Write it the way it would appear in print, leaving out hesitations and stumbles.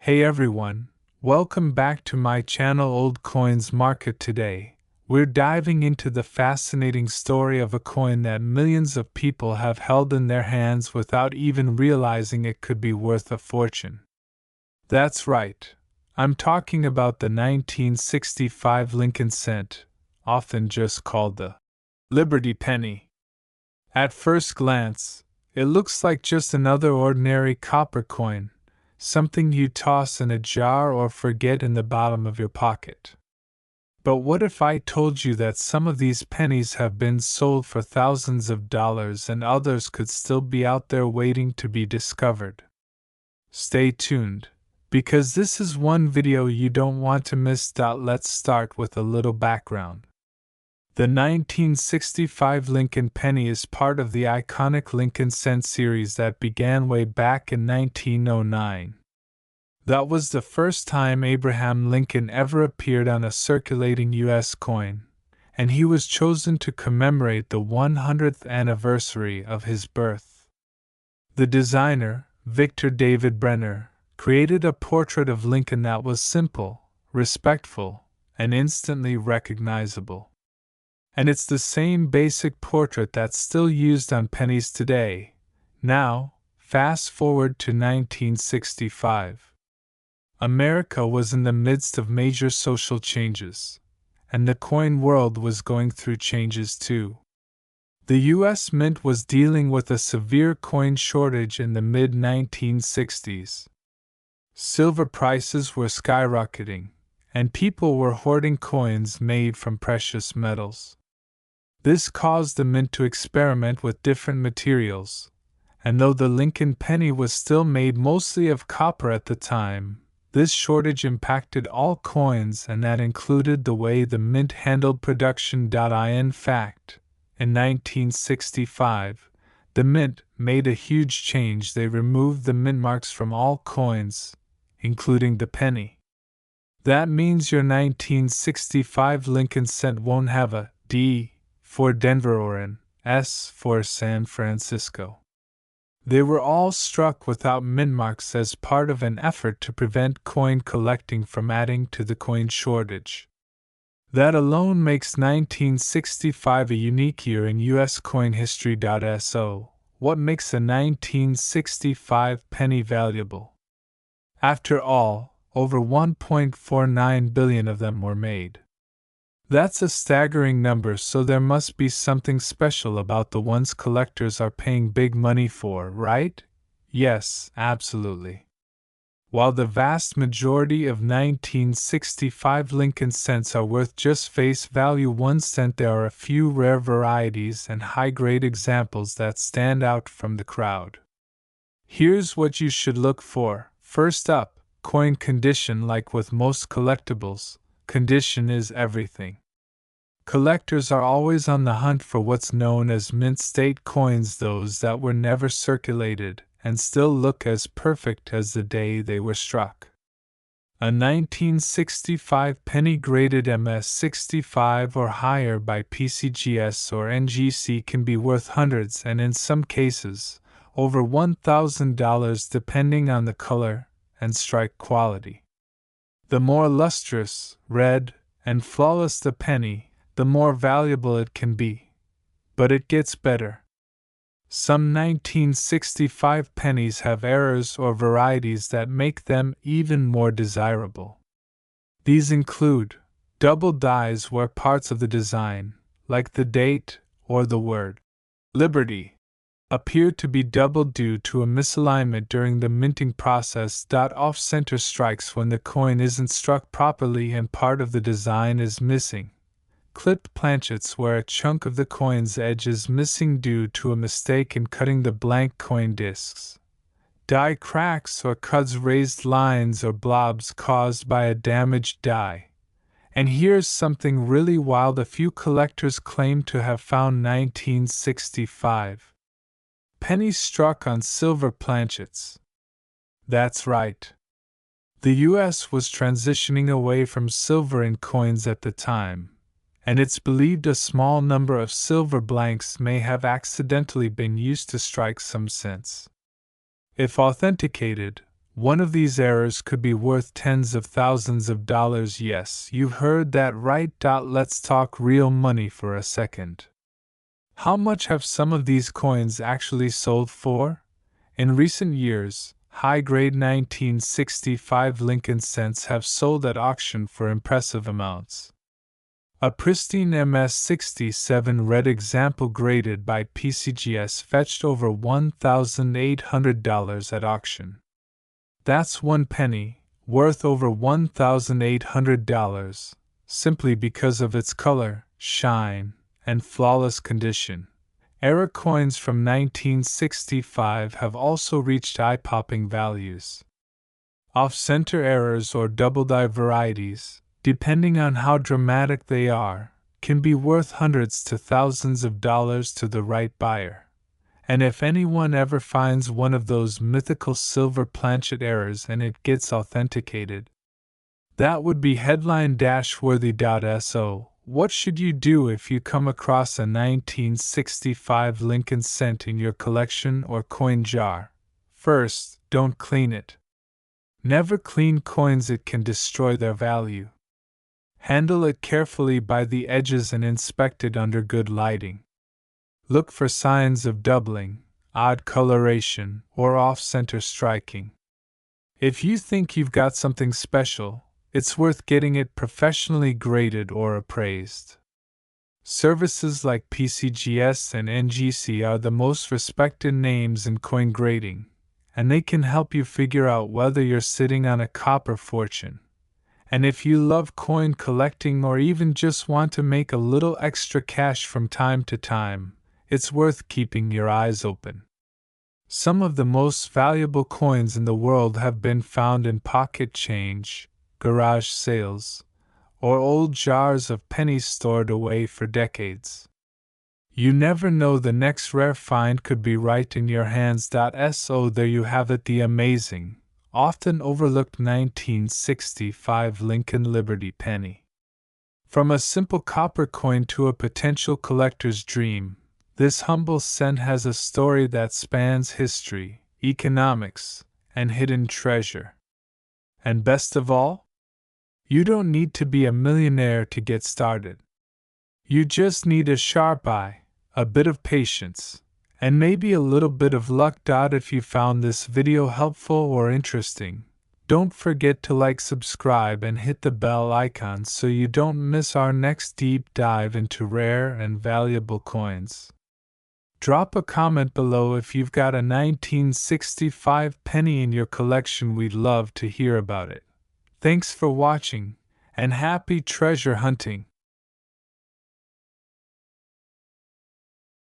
Hey everyone, welcome back to my channel Old Coins Market. Today, we're diving into the fascinating story of a coin that millions of people have held in their hands without even realizing it could be worth a fortune. That's right, I'm talking about the 1965 Lincoln cent, often just called the Liberty Penny. At first glance, it looks like just another ordinary copper coin, something you toss in a jar or forget in the bottom of your pocket. But what if I told you that some of these pennies have been sold for thousands of dollars and others could still be out there waiting to be discovered? Stay tuned, because this is one video you don't want to miss. Let's start with a little background. The 1965 Lincoln penny is part of the iconic Lincoln cent series that began way back in 1909. That was the first time Abraham Lincoln ever appeared on a circulating U.S. coin, and he was chosen to commemorate the 100th anniversary of his birth. The designer, Victor David Brenner, created a portrait of Lincoln that was simple, respectful, and instantly recognizable. And it's the same basic portrait that's still used on pennies today. Now, fast forward to 1965. America was in the midst of major social changes, and the coin world was going through changes too. The U.S. Mint was dealing with a severe coin shortage in the mid-1960s. Silver prices were skyrocketing, and people were hoarding coins made from precious metals. This caused the mint to experiment with different materials, and though the Lincoln penny was still made mostly of copper at the time, this shortage impacted all coins, and that included the way the mint handled production. In fact, in 1965, the mint made a huge change. They removed the mint marks from all coins, including the penny. That means your 1965 Lincoln cent won't have a D for Denver or an S for San Francisco. They were all struck without mint marks as part of an effort to prevent coin collecting from adding to the coin shortage. That alone makes 1965 a unique year in U.S. coin history. So, what makes a 1965 penny valuable? After all, over 1.49 billion of them were made. That's a staggering number, so there must be something special about the ones collectors are paying big money for, right? Yes, absolutely. While the vast majority of 1965 Lincoln cents are worth just face value 1 cent, there are a few rare varieties and high-grade examples that stand out from the crowd. Here's what you should look for. First up, coin condition. Like with most collectibles, condition is everything. Collectors are always on the hunt for what's known as mint state coins, those that were never circulated and still look as perfect as the day they were struck. A 1965 penny graded MS65 or higher by PCGS or NGC can be worth hundreds, and in some cases, over $1,000 depending on the color and strike quality. The more lustrous, red, and flawless the penny, the more valuable it can be. But it gets better. Some 1965 pennies have errors or varieties that make them even more desirable. These include double dies where parts of the design, like the date or the word Liberty, appear to be double due to a misalignment during the minting process. Off-center strikes when the coin isn't struck properly and part of the design is missing. Clipped planchets where a chunk of the coin's edge is missing due to a mistake in cutting the blank coin discs. Die cracks or cuts, raised lines or blobs caused by a damaged die. And here's something really wild: a few collectors claim to have found 1965 pennies struck on silver planchets. That's right. The U.S. was transitioning away from silver in coins at the time, and it's believed a small number of silver blanks may have accidentally been used to strike some cents. If authenticated, One of these errors could be worth tens of thousands of dollars. Yes, you've heard that right. Let's talk real money for a second. How much have some of these coins actually sold for? In recent years, high-grade 1965 Lincoln cents have sold at auction for impressive amounts. A pristine MS-67 red example graded by PCGS fetched over $1,800 at auction. That's one penny, worth over $1,800, simply because of its color, shine, and flawless condition. Error coins from 1965 have also reached eye-popping values. Off-center errors or double-die varieties, depending on how dramatic they are, can be worth hundreds to thousands of dollars to the right buyer. And if anyone ever finds one of those mythical silver planchet errors and it gets authenticated, that would be headline-worthy. So, what should you do if you come across a 1965 Lincoln cent in your collection or coin jar? First, don't clean it. Never clean coins, it can destroy their value. Handle it carefully by the edges and inspect it under good lighting. Look for signs of doubling, odd coloration, or off-center striking. If you think you've got something special, it's worth getting it professionally graded or appraised. Services like PCGS and NGC are the most respected names in coin grading, and they can help you figure out whether you're sitting on a copper fortune. And if you love coin collecting or even just want to make a little extra cash from time to time, it's worth keeping your eyes open. Some of the most valuable coins in the world have been found in pocket change, garage sales, or old jars of pennies stored away for decades. You never know, the next rare find could be right in your hands. So there you have it, the amazing, often overlooked 1965 Lincoln Liberty penny. From a simple copper coin to a potential collector's dream, this humble cent has a story that spans history, economics, and hidden treasure. And best of all, you don't need to be a millionaire to get started. You just need a sharp eye, a bit of patience, and maybe a little bit of luck. If you found this video helpful or interesting, don't forget to like, subscribe, and hit the bell icon so you don't miss our next deep dive into rare and valuable coins. Drop a comment below if you've got a 1965 penny in your collection. We'd love to hear about it. Thanks for watching, and happy treasure hunting!